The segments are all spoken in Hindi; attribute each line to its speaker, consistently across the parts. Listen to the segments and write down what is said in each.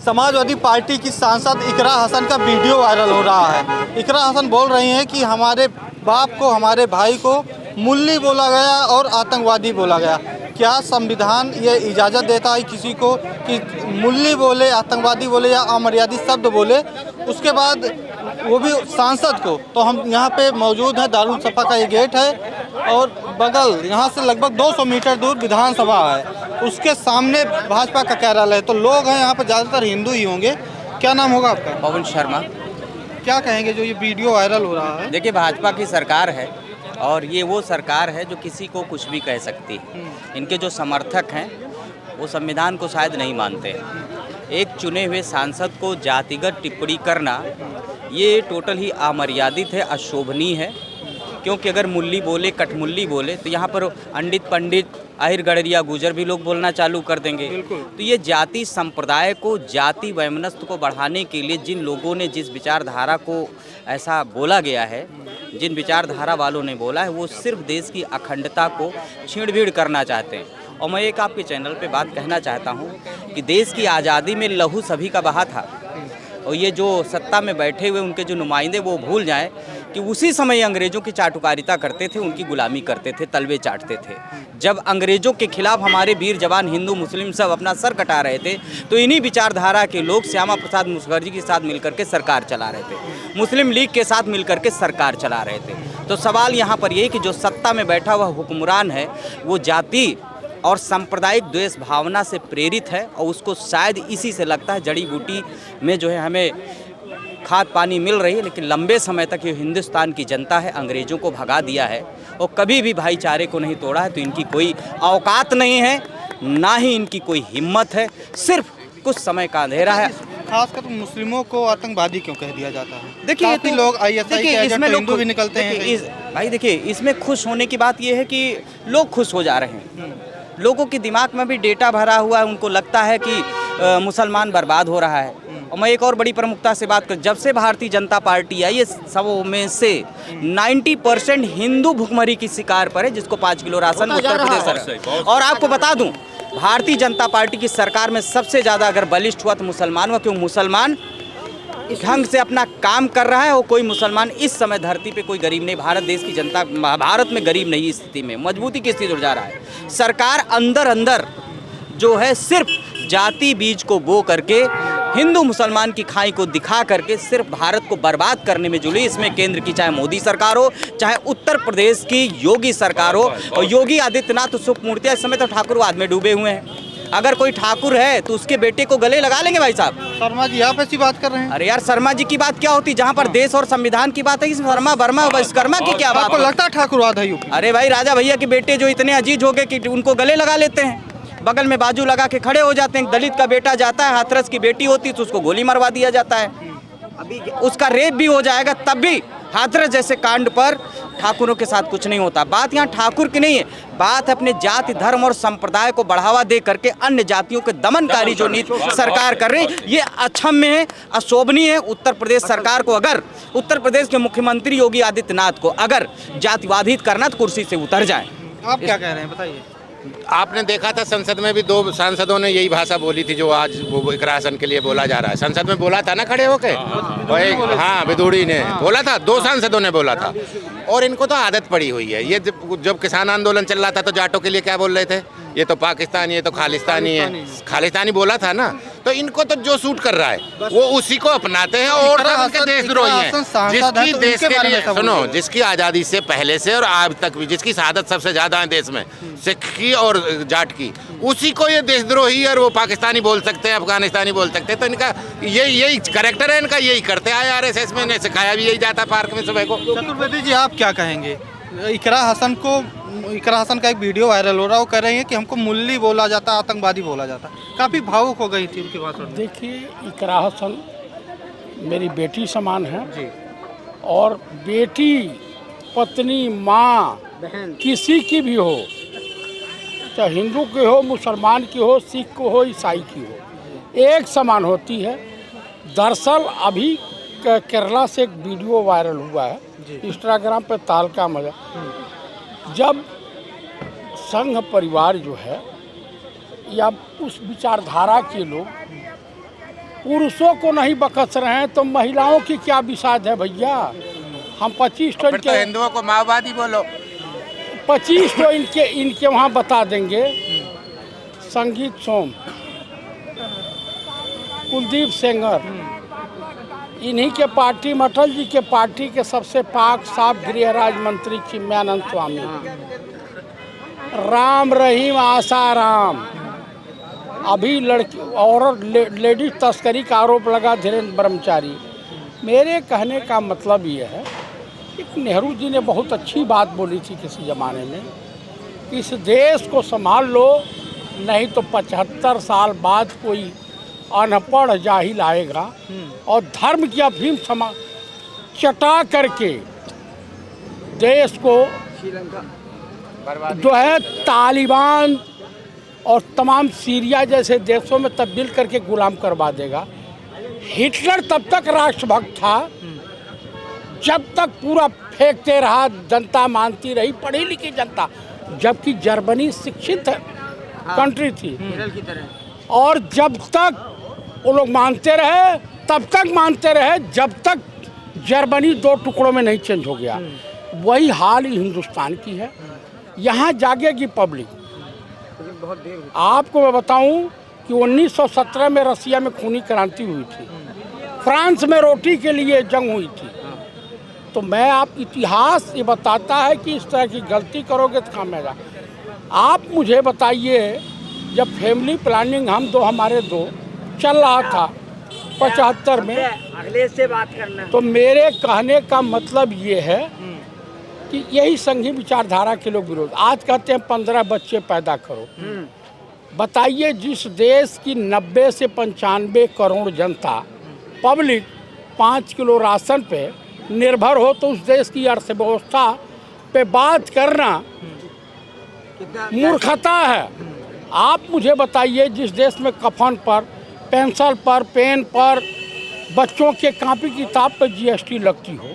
Speaker 1: समाजवादी पार्टी की सांसद इकरा हसन का वीडियो वायरल हो रहा है। इकरा हसन बोल रही हैं कि हमारे बाप को, हमारे भाई को मुल्ली बोला गया और आतंकवादी बोला गया। क्या संविधान ये इजाज़त देता है किसी को कि मुल्ली बोले, आतंकवादी बोले या अमर्यादित शब्द बोले, उसके बाद वो भी सांसद को? तो हम यहाँ पे मौजूद हैं, दारुल सफा का ये गेट है और बगल यहाँ से लगभग 200 मीटर दूर विधानसभा है, उसके सामने भाजपा का कार्यालय है। तो लोग हैं यहाँ पर, ज़्यादातर हिंदू ही होंगे। क्या नाम होगा आपका?
Speaker 2: पवन शर्मा।
Speaker 1: क्या कहेंगे जो ये वीडियो वायरल हो रहा है?
Speaker 2: देखिए, भाजपा की सरकार है और ये वो सरकार है जो किसी को कुछ भी कह सकती है। इनके जो समर्थक हैं वो संविधान को शायद नहीं मानते हैं। एक चुने हुए सांसद को जातिगत टिप्पणी करना ये टोटल ही अमर्यादित है, अशोभनीय है। क्योंकि अगर मुल्ली बोले, कठमुल्ली बोले तो यहाँ पर अंडित पंडित, आहिर गडरिया, गुजर भी लोग बोलना चालू कर देंगे। तो ये जाति संप्रदाय को, जाति वैमनस्य को बढ़ाने के लिए जिन लोगों ने, जिस विचारधारा को ऐसा बोला गया है, जिन विचारधारा वालों ने बोला है, वो सिर्फ देश की अखंडता को छीड़-भीड़ करना चाहते हैं। और मैं एक आपके चैनल पे बात कहना चाहता हूँ कि देश की आज़ादी में लहू सभी का बहा था और ये जो सत्ता में बैठे हुए उनके जो नुमाइंदे वो भूल जाएं कि उसी समय अंग्रेज़ों की चाटुकारिता करते थे, उनकी गुलामी करते थे, तलवे चाटते थे। जब अंग्रेज़ों के खिलाफ हमारे वीर जवान हिंदू मुस्लिम सब अपना सर कटा रहे थे तो इन्हीं विचारधारा के लोग श्यामा प्रसाद मुखर्जी के साथ मिलकर के सरकार चला रहे थे, मुस्लिम लीग के साथ मिलकर के सरकार चला रहे थे। तो सवाल यहाँ पर ये कि जो सत्ता में बैठा हुआ हुक्मरान है वो जाति और सांप्रदायिक द्वेष भावना से प्रेरित है और उसको शायद इसी से लगता है जड़ी बूटी में जो है हमें खाद पानी मिल रही है। लेकिन लंबे समय तक ये हिंदुस्तान की जनता है, अंग्रेज़ों को भगा दिया है और कभी भी भाईचारे को नहीं तोड़ा है। तो इनकी कोई औकात नहीं है, ना ही इनकी कोई हिम्मत है, सिर्फ कुछ समय का अंधेरा है।
Speaker 1: खासकर मुस्लिमों को आतंकवादी क्यों कह दिया जाता है?
Speaker 2: देखिए,
Speaker 1: काफी लोग ISI के एजेंट तो हिंदू भी निकलते हैं।
Speaker 2: भाई देखिए, इसमें खुश होने की बात यह है कि लोग खुश हो जा रहे हैं। लोगों के दिमाग में भी डेटा भरा हुआ है, उनको लगता है कि मुसलमान बर्बाद हो रहा है। और मैं एक और बड़ी प्रमुखता से बात करूं, जब से भारतीय जनता पार्टी आई, ये सबों में से 90% हिंदू भुखमरी की शिकार पर है, जिसको 5 किलो राशन उत्तर प्रदेश है। और आपको बता दूं, भारतीय जनता पार्टी की सरकार में सबसे ज़्यादा अगर बलिष्ठ हुआ तो मुसलमान हुआ। क्यों? मुसलमान ढंग से अपना काम कर रहा है और कोई मुसलमान इस समय धरती पे कोई गरीब नहीं। भारत देश की जनता भारत में गरीब नहीं, स्थिति में मजबूती की स्थिति जा रहा है। सरकार अंदर अंदर जो है सिर्फ जाति बीज को बो करके, हिंदू मुसलमान की खाई को दिखा करके सिर्फ भारत को बर्बाद करने में जुड़ी। इसमें केंद्र की चाहे मोदी सरकार हो, चाहे उत्तर प्रदेश की योगी सरकार हो। और योगी आदित्यनाथ तो सुख मूर्तियाँ इस समय तो ठाकुरवाद में डूबे हुए हैं। अगर कोई ठाकुर है तो उसके बेटे को गले लगा लेंगे भाई साहब।
Speaker 1: शर्मा जी आप ऐसी बात कर रहे हैं?
Speaker 2: अरे यार, शर्मा जी की बात क्या होती जहाँ पर देश और संविधान की बात है, इसमें शर्मा वर्मा विश्वकर्मा की क्या बात?
Speaker 1: आपको लगता है ठाकुरवाद है?
Speaker 2: अरे भाई, राजा भैया के बेटे जो इतने अजीज हो गए कि उनको गले लगा लेते हैं, बगल में बाजू लगा के खड़े हो जाते हैं। दलित का बेटा जाता है, हाथरस की बेटी होती तो उसको गोली मरवा दिया जाता है। अभी उसका रेप भी हो जाएगा तब भी हाथरस जैसे कांड पर ठाकुरों के साथ कुछ नहीं होता। बात यहाँ ठाकुर की नहीं है, बात अपने जाति, धर्म और संप्रदाय को बढ़ावा दे करके अन्य जातियों के दमनकारी जो नीति सरकार कर रही है, ये अक्षम्य है, अशोभनीय है। उत्तर प्रदेश सरकार को, अगर उत्तर प्रदेश के मुख्यमंत्री योगी आदित्यनाथ को अगर जातिवादित करना तो कुर्सी से उतर जाए।
Speaker 1: आप क्या कह रहे हैं बताइए?
Speaker 3: आपने देखा था संसद में भी 2 सांसदों ने यही भाषा बोली थी जो आज वो इकरा हसन के लिए बोला जा रहा है। संसद में बोला था ना खड़े होके, हाँ विदुड़ी ने बोला था, 2 सांसदों ने बोला था। और इनको तो आदत पड़ी हुई है। ये जब किसान आंदोलन चल रहा था तो जाटों के लिए क्या बोल रहे थे, ये तो पाकिस्तानी, ये तो खालिस्तानी है, खालिस्तानी बोला था ना। तो इनको तो जो सूट कर रहा है वो उसी को अपनाते हैं और सब देशद्रोही हैं। जिसकी देश के लिए सुनो, जिसकी आज़ादी से पहले से और आज तक भी जिसकी शहादत सबसे ज़्यादा है देश में, सिख की और जाट की, उसी को ये देशद्रोही और वो पाकिस्तानी बोल सकते हैं, अफगानिस्तानी बोल सकते हैं। तो इनका यही कैरेक्टर है, इनका यही करते आए RSS में, इन्हें सिखाया भी यही जाता पार्क में सुबह को।
Speaker 1: चतुर्वेदी जी आप क्या कहेंगे? इकरा हसन का एक वीडियो वायरल हो रहा है, वो कह रही है कि हमको मुल्ली बोला जाता, आतंकवादी बोला जाता। काफ़ी भावुक हो गई थी उनकी बात।
Speaker 4: देखिए, इकरा हसन मेरी बेटी समान है
Speaker 1: जी।
Speaker 4: और बेटी, पत्नी, माँ, किसी की भी हो, चाहे हिंदू की हो, मुसलमान की हो, सिख को हो, ईसाई की हो, एक समान होती है। दरअसल अभी केरला से एक वीडियो वायरल हुआ है इंस्टाग्राम पे, तालका मजा, जब संघ परिवार जो है या उस विचारधारा के लोग पुरुषों को नहीं बकस रहे हैं तो महिलाओं की क्या विषाद है भैया। हम 25 तो
Speaker 3: फिर तो हिंदुओं को माओवादी बोलो।
Speaker 4: 25 तो इनके वहाँ बता देंगे। संगीत सोम, कुलदीप सेंगर, इन्हीं के पार्टी, अटल जी के पार्टी के सबसे पाक साफ गृह राज्य मंत्री चिन्मयानंद स्वामी, राम रहीम आसाराम, अभी लड़की और लेडीज तस्करी का आरोप लगा धीरेन्द्र ब्रह्मचारी। मेरे कहने का मतलब ये है कि नेहरू जी ने बहुत अच्छी बात बोली थी किसी ज़माने में कि इस देश को संभाल लो, नहीं तो 75 साल बाद कोई अनपढ़ जाहिल आएगा और धर्म की अफीम चटा करके देश को जो है तालिबान और तमाम सीरिया जैसे देशों में तब्दील करके गुलाम करवा देगा। हिटलर तब तक राष्ट्रभक्त था जब तक पूरा फेंकते रहा, जनता मानती रही, पढ़ी लिखी जनता, जबकि जर्मनी शिक्षित कंट्री थी और जब तक वो लोग मानते रहे तब तक मानते रहे जब तक जर्मनी 2 टुकड़ों में नहीं चेंज हो गया। वही हाल ही हिंदुस्तान की है। यहाँ जागेगी पब्लिक। आपको मैं बताऊं कि 1917 में रसिया में खूनी क्रांति हुई थी, फ्रांस में रोटी के लिए जंग हुई थी। तो मैं आप इतिहास ये बताता है कि इस तरह की गलती करोगे तो खामियाजा। आप मुझे बताइए, जब फैमिली प्लानिंग हमारे दो चल रहा था 75 में,
Speaker 5: अगले से बात करना,
Speaker 4: तो मेरे कहने का मतलब ये है कि यही संघी विचारधारा के लोग विरोध। आज कहते हैं 15 बच्चे पैदा करो। बताइए, जिस देश की 90 से 95 करोड़ जनता पब्लिक 5 किलो राशन पे निर्भर हो, तो उस देश की अर्थव्यवस्था पे बात करना मूर्खता है। आप मुझे बताइए, जिस देश में कफन पर, पेंसिल पर, पेन पर, बच्चों के कॉपी किताब पर GST लगती हो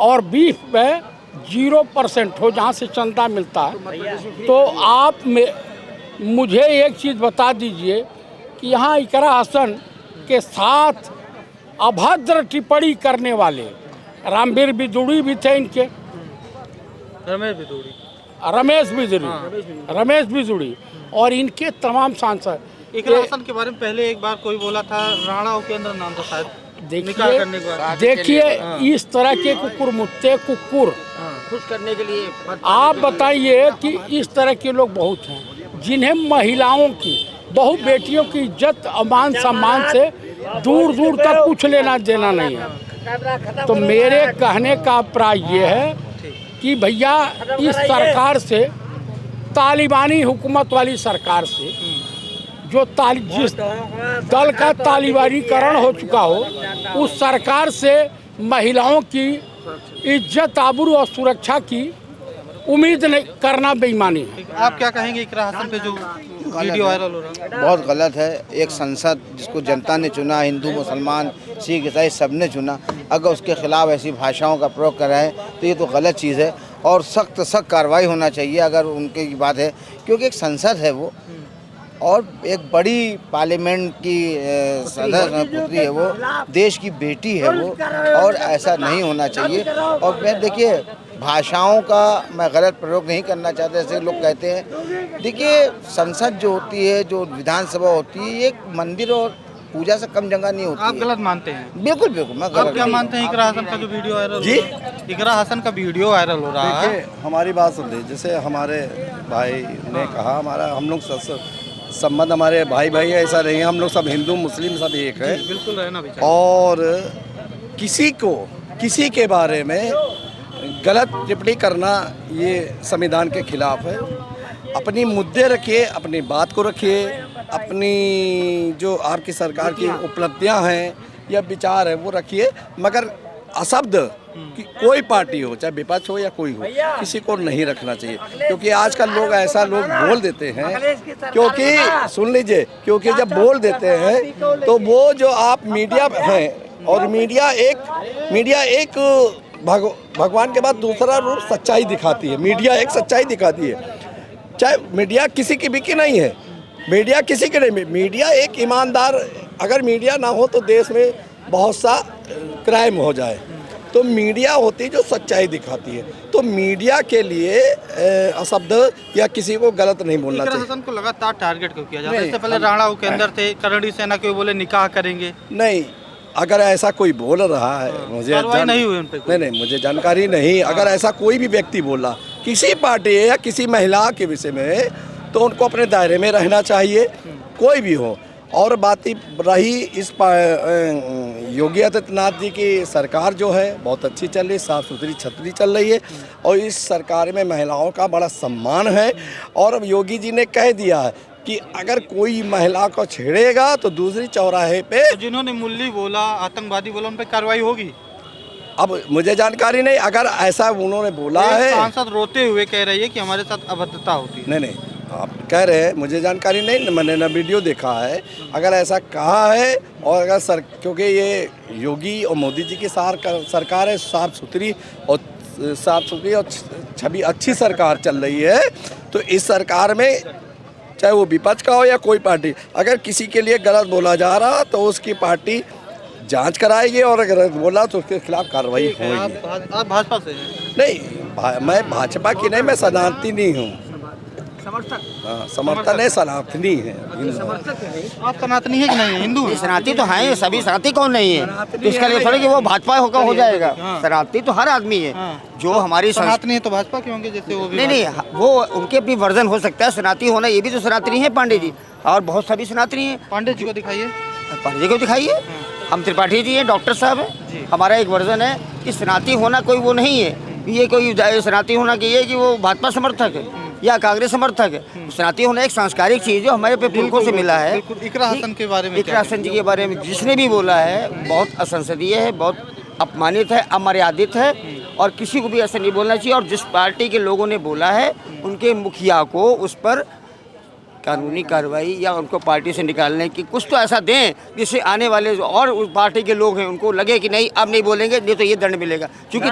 Speaker 4: और बीफ पे 0% हो, जहाँ से चंदा मिलता है, तो आप मुझे एक चीज़ बता दीजिए कि यहाँ इकरा हसन के साथ अभद्र टिप्पणी करने वाले रामवीर बिदुड़ी भी थे, इनके रमेश बिदुड़ी और इनके तमाम सांसद।
Speaker 1: इकरा हसन के बारे में पहले एक बार कोई बोला था, राणा के अंदर नाम था शायद, निकाह करने के बाद।
Speaker 4: देखिए, इस तरह के कुकुर मुत्ते कुकुर
Speaker 5: खुश करने के लिए
Speaker 4: आप बताइए कि इस तरह के लोग बहुत हैं जिन्हें महिलाओं की, बहु बेटियों की इज्जत मान सम्मान से दूर दूर तक कुछ लेना देना नहीं है। तो मेरे कहने का अभिप्राय ये है कि भैया, इस सरकार से, तालिबानी हुकूमत वाली सरकार से, जो जिस दल का तालिबानीकरण हो चुका हो, उस सरकार से महिलाओं की इज्जत, आबरू और सुरक्षा की उम्मीद नहीं करना बेईमानी है।
Speaker 1: आप क्या कहेंगे इकरा हसन पे जो वीडियो वायरल हो रहा है?
Speaker 6: बहुत गलत है। एक संसद जिसको जनता ने चुना, हिंदू मुसलमान सिख ईसाई सब ने चुना, अगर उसके खिलाफ ऐसी भाषाओं का प्रयोग कर रहे हैं तो ये तो गलत चीज़ है और सख्त कार्रवाई होना चाहिए अगर उनकी बात है, क्योंकि एक संसद है वो और एक बड़ी पार्लियामेंट की सदस्य पुत्री है वो, देश की बेटी है वो, और ऐसा नहीं होना चाहिए। और मैं देखिए, भाषाओं का मैं गलत प्रयोग नहीं करना चाहता, जैसे लोग कहते हैं। देखिए, संसद जो होती है, जो विधानसभा होती है, एक मंदिर और पूजा से कम जगह नहीं होती।
Speaker 1: आप गलत मानते हैं?
Speaker 6: बिल्कुल बिल्कुल, मैं गलत।
Speaker 1: आप क्या मानते हैं इकरा हसन का जो वीडियो वायरल
Speaker 6: जी?
Speaker 1: इकरा हसन का वीडियो वायरल हो रहा है।
Speaker 7: हमारी बात सुन लीजिए, जैसे हमारे भाई ने कहा, हम लोग संबंध हमारे भाई ऐसा नहीं है, हम लोग सब हिंदू मुस्लिम सब एक है।
Speaker 1: बिल्कुल रहना भी चाहिए।
Speaker 7: और किसी के बारे में गलत टिप्पणी करना ये संविधान के खिलाफ है। अपनी मुद्दे रखिए, अपनी बात को रखिए, अपनी जो आपकी सरकार की उपलब्धियां हैं या विचार है वो रखिए, मगर अशब्द कि कोई पार्टी हो, चाहे विपक्ष हो या कोई हो, किसी को नहीं रखना चाहिए। क्योंकि आजकल लोग ऐसा बोल देते हैं, क्योंकि सुन लीजिए, क्योंकि जब बोल देते हैं तो वो जो आप मीडिया हैं, और मीडिया एक भगवान के बाद दूसरा रूप सच्चाई दिखाती है। मीडिया एक सच्चाई दिखाती है, चाहे मीडिया किसी की भी की नहीं है, मीडिया किसी के नहीं, मीडिया एक ईमानदार अगर मीडिया ना हो तो देश में बहुत सा क्राइम हो जाए। तो मीडिया होती है जो सच्चाई दिखाती है। तो मीडिया के लिए अशब्द या किसी को गलत नहीं बोलना
Speaker 1: इकरा
Speaker 7: चाहिए।
Speaker 1: हसन को लगातार टारगेट क्यों किया जाता है?
Speaker 7: नहीं,
Speaker 1: इससे पहले राणा के अंदर थे, करणी सेना के बोले निकाह करेंगे,
Speaker 7: नहीं, अगर ऐसा कोई बोल रहा है मुझे
Speaker 1: कार्रवाई नहीं हुई उन पे कोई?
Speaker 7: नहीं, मुझे जानकारी नहीं। अगर ऐसा कोई भी व्यक्ति बोला किसी पार्टी या किसी महिला के विषय में तो उनको अपने दायरे में रहना चाहिए, कोई भी हो। और बात रही इस योगी आदित्यनाथ जी की सरकार जो है बहुत अच्छी चल रही है, साफ सुथरी छतरी चल रही है और इस सरकार में महिलाओं का बड़ा सम्मान है। और अब योगी जी ने कह दिया है कि अगर कोई महिला को छेड़ेगा तो दूसरी चौराहे पे
Speaker 1: तो जिन्होंने मुल्ली बोला, आतंकवादी बोला, उन पर कार्रवाई होगी?
Speaker 7: अब मुझे जानकारी नहीं, अगर ऐसा उन्होंने बोला
Speaker 1: एक
Speaker 7: है।
Speaker 1: सांसद रोते हुए कह रही है कि हमारे साथ अभद्रता होती है।
Speaker 7: नहीं, आप कह रहे हैं, मुझे जानकारी नहीं, मैंने ना वीडियो देखा है। अगर ऐसा कहा है और अगर क्योंकि ये योगी और मोदी जी की सरकार है, साफ सुथरी और छवि अच्छी सरकार चल रही है, तो इस सरकार में चाहे वो विपक्ष का हो या कोई पार्टी, अगर किसी के लिए गलत बोला जा रहा तो उसकी पार्टी जांच कराएगी और अगर गलत बोला तो उसके खिलाफ कार्रवाई होगी।
Speaker 1: आप भाजपा से हैं?
Speaker 7: नहीं, मैं भाजपा की नहीं, मैं सनातनी हूँ।
Speaker 5: समर्थक?
Speaker 7: हाँ, समर्थन है, सनातनी है।
Speaker 1: आप सनातनी है कि नहीं है? हिंदू
Speaker 5: ये
Speaker 1: हैं?
Speaker 5: सनातनी तो हैं, सभी सनातनी कौन नहीं है? तो इसका लिए थोड़ी कि वो भाजपा होकर हो जाएगा। सनातनी तो हर आदमी है। जो हमारी
Speaker 1: सनातनी है तो भाजपा के होंगे, जैसे वो भी
Speaker 5: नहीं, वो उनके अपनी वर्जन हो सकता है। सनातनी होना ये भी तो सनातनी है पांडे जी, और बहुत सभी सनातनी हैं।
Speaker 1: पांडे जी को दिखाइए।
Speaker 5: पांडे जी को दिखाइए। हम त्रिपाठी जी हैं, डॉक्टर साहब हैं। हमारा एक वर्जन है कि सनातनी होना कोई वो नहीं है, ये कोई सनातनी होना कि ये कि वो भाजपा समर्थक है या कांग्रेस समर्थक है। सनातनी होना एक सांस्कारिक चीज़ जो हमारे पे पुरखों से मिला है।
Speaker 1: इकरा हसन के बारे में
Speaker 5: इकरा हसन जी के बारे में जिसने भी बोला है बहुत असंसदीय है, बहुत अपमानित है, अमर्यादित है और किसी को भी ऐसा नहीं बोलना चाहिए। और जिस पार्टी के लोगों ने बोला है उनके मुखिया को उस पर कानूनी कार्रवाई या उनको पार्टी से निकालने की कुछ तो ऐसा दें जिससे आने वाले और उस पार्टी के लोग हैं उनको लगे कि नहीं अब नहीं बोलेंगे, नहीं तो ये दंड मिलेगा। क्योंकि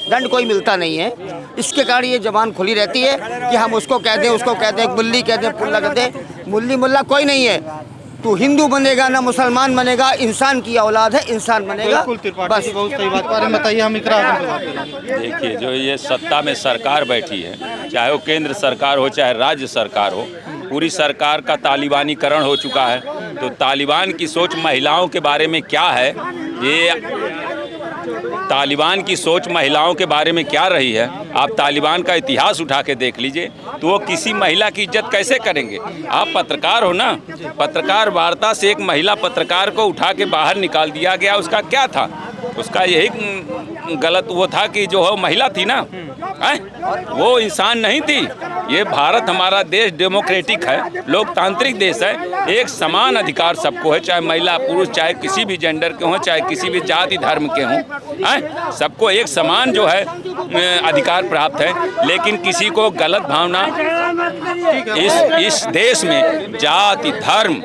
Speaker 5: दंड कोई मिलता नहीं है। इसके कारण ये जबान खुली रहती है कि हम उसको कह दें, उसको कह दें, मुल्ली कह दें, पुल्ला कह दें। मुल्ली मुल्ला कोई नहीं है। तू हिंदू बनेगा ना मुसलमान बनेगा, इंसान की औलाद है, इंसान बनेगा।
Speaker 1: बस बहुत सही बात बारे में बताइए। हम इकरा हसन पे बात करेंगे।
Speaker 8: देखिए, जो ये सत्ता में सरकार बैठी है, चाहे वो केंद्र सरकार हो चाहे राज्य सरकार हो, पूरी सरकार का तालिबानीकरण हो चुका है। तो तालिबान की सोच महिलाओं के बारे में क्या है, ये तालिबान की सोच महिलाओं के बारे में क्या रही है, आप तालिबान का इतिहास उठा के देख लीजिए। तो वो किसी महिला की इज्जत कैसे करेंगे? आप पत्रकार हो ना, पत्रकार वार्ता से एक महिला पत्रकार को उठा के बाहर निकाल दिया गया। उसका क्या था? उसका यही गलत वो था कि जो है महिला थी ना, वो इंसान नहीं थी। ये भारत हमारा देश डेमोक्रेटिक है, लोकतांत्रिक देश है। एक समान अधिकार सबको है, चाहे महिला पुरुष, चाहे किसी भी जेंडर के हों, चाहे किसी भी जाति धर्म के हों, सबको एक समान जो है अधिकार प्राप्त है। लेकिन किसी को गलत भावना इस देश में जाति धर्म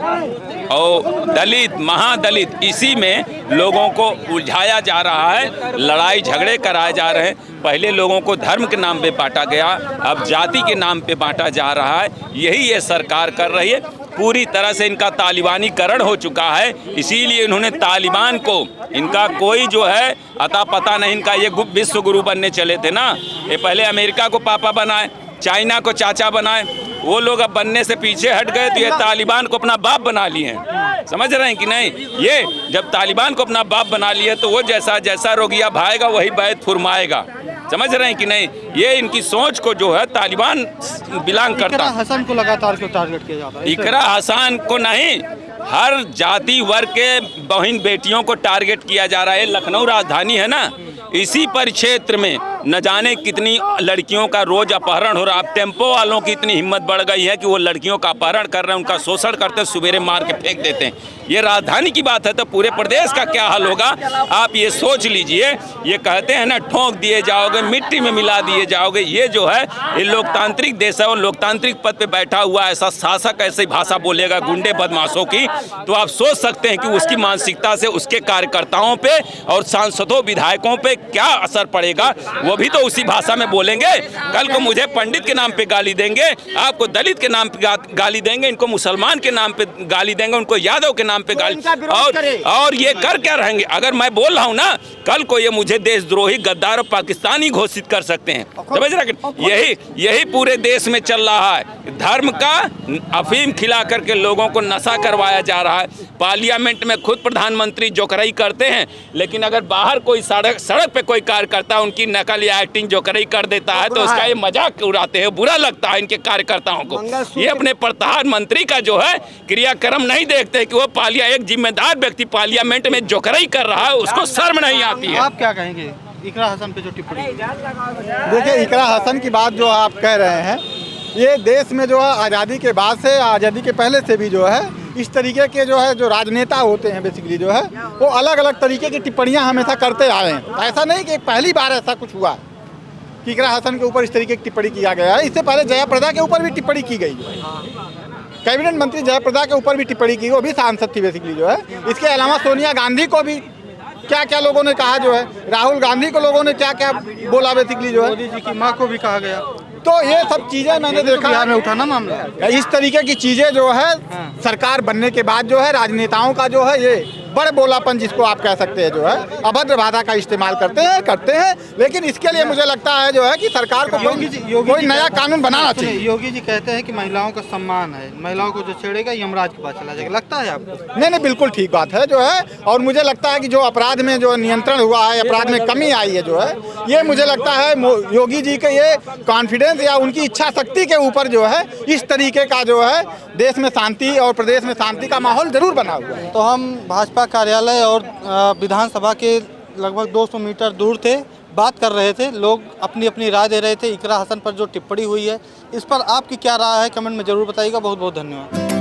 Speaker 8: और दलित महादलित इसी में लोगों को उलझाया जा रहा है, लड़ाई झगड़े कराए जा रहे हैं। पहले लोगों को धर्म के नाम पे बांटा गया, अब जाति के नाम पे बांटा जा रहा है। यही ये सरकार कर रही है। पूरी तरह से इनका तालिबानीकरण हो चुका है। इसीलिए इन्होंने तालिबान को, इनका कोई जो है अता पता नहीं, इनका ये विश्व गुरु बनने चले थे ना। ये पहले अमेरिका को पापा बनाए, चाइना को चाचा बनाए, वो लोग अब बनने से पीछे हट गए तो ये तालिबान को अपना बाप बना लिए हैं। समझ रहे हैं कि नहीं? ये जब तालिबान को अपना बाप बना लिए तो वो जैसा रोगिया भाएगा वही बैत फुरमाएगा। समझ रहे हैं कि नहीं? ये इनकी सोच को जो है तालिबान बिलोंग करता
Speaker 1: इकरा
Speaker 8: है।
Speaker 1: हसन को लगातार क्यों टारगेट किया जाता है?
Speaker 8: इकरा हसन को नहीं, हर जाति वर्ग के बहन बेटियों को टारगेट किया जा रहा है। लखनऊ राजधानी है ना, इसी परिक्षेत्र में न जाने कितनी लड़कियों का रोज अपहरण हो रहा है। अब टेम्पो वालों की इतनी हिम्मत बढ़ गई है कि वो लड़कियों का अपहरण कर रहे हैं, उनका शोषण करते हैं, सुबेरे मार के फेंक देते हैं। ये राजधानी की बात है तो पूरे प्रदेश का क्या हाल होगा आप ये सोच लीजिए। ये कहते हैं ना, ठोंक दिए जाओगे, मिट्टी में मिला दिए जाओगे। ये जो है ये लोकतांत्रिक देश है और लोकतांत्रिक पद पे बैठा हुआ ऐसा शासक ऐसी भाषा बोलेगा गुंडे बदमाशों की, तो आप सोच सकते हैं कि उसकी मानसिकता से उसके कार्यकर्ताओं पे और सांसदों विधायकों पे क्या असर पड़ेगा। वो वो भी तो उसी भाषा में बोलेंगे। कल को मुझे पंडित के नाम पे गाली देंगे, आपको दलित के नाम पे गाली देंगे, इनको मुसलमान के नाम पे गाली देंगे, उनको यादव के नाम पे गाली, और ये कर क्या रहेंगे? अगर मैं बोल रहा हूँ ना, कल को ये मुझे देशद्रोही, गद्दार और पाकिस्तानी घोषित कर सकते हैं। समझ रहे? यही पूरे देश में चल रहा है। धर्म का अफीम खिला करके लोगों को नशा करवाया जा रहा है। पार्लियामेंट में खुद प्रधानमंत्री जोकराई करते हैं, लेकिन अगर बाहर कोई सड़क पे कोई कार्यकर्ता उनकी नकल या एक्टिंग जोकराई कर देता है तो उसका ये मजाक उड़ाते हैं, बुरा लगता है इनके कार्यकर्ताओं को। ये अपने प्रधानमंत्री का जो है क्रियाक्रम नहीं देखते कि वो एक जिम्मेदार व्यक्ति पार्लियामेंट में जोकराई कर रहा है, उसको शर्म नहीं आती है।
Speaker 1: आप क्या कहेंगे इकरा हसन पे जो टिप्पणी?
Speaker 9: देखिए, इकरा हसन की बात जो आप कह रहे हैं, ये देश में जो है आज़ादी के बाद से, आज़ादी के पहले से भी जो है इस तरीके के जो है जो राजनेता होते हैं बेसिकली जो है वो अलग अलग तरीके की टिप्पणियां हमेशा करते आए हैं। ऐसा नहीं कि पहली बार ऐसा कुछ हुआ कि इकरा हसन के ऊपर इस तरीके की टिप्पणी किया गया है। इससे पहले जयाप्रदा के ऊपर भी टिप्पणी की गई है। कैबिनेट मंत्री जयाप्रदा के ऊपर भी टिप्पणी की, वो भी सांसद थी बेसिकली जो है। इसके अलावा सोनिया गांधी को भी क्या क्या लोगों ने कहा जो है, राहुल गांधी को लोगों ने क्या क्या बोला बेसिकली जो है,
Speaker 1: मोदी जी की माँ को भी कहा गया।
Speaker 9: तो ये सब चीजें मैंने देखा
Speaker 1: बिहार में उठाना मामला।
Speaker 9: इस तरीके की चीजें जो है सरकार बनने के बाद जो है राजनेताओं का जो है ये बड़े बोलापन जिसको आप कह सकते हैं जो है अभद्र भाषा का इस्तेमाल करते हैं। लेकिन इसके लिए मुझे लगता है जो है कि सरकार को कोई नया कानून बनाना चाहिए।
Speaker 1: योगी जी कहते हैं कि महिलाओं का सम्मान है, महिलाओं को जो छेड़ेगा यमराज के पास चला जाएगा। लगता है आपको?
Speaker 9: नहीं, बिल्कुल ठीक बात है जो है। और मुझे लगता है कि जो अपराध में जो नियंत्रण हुआ है, अपराध में कमी आई है जो है, ये मुझे लगता है योगी जी के ये कॉन्फिडेंस या उनकी इच्छा शक्ति के ऊपर जो है इस तरीके का जो है देश में शांति और प्रदेश में शांति का माहौल जरूर बना हुआ है।
Speaker 1: तो हम भाजपा कार्यालय और विधानसभा के लगभग 200 मीटर दूर थे, बात कर रहे थे, लोग अपनी अपनी राय दे रहे थे। इकरा हसन पर जो टिप्पणी हुई है इस पर आपकी क्या राय है, कमेंट में जरूर बताइएगा। बहुत बहुत धन्यवाद।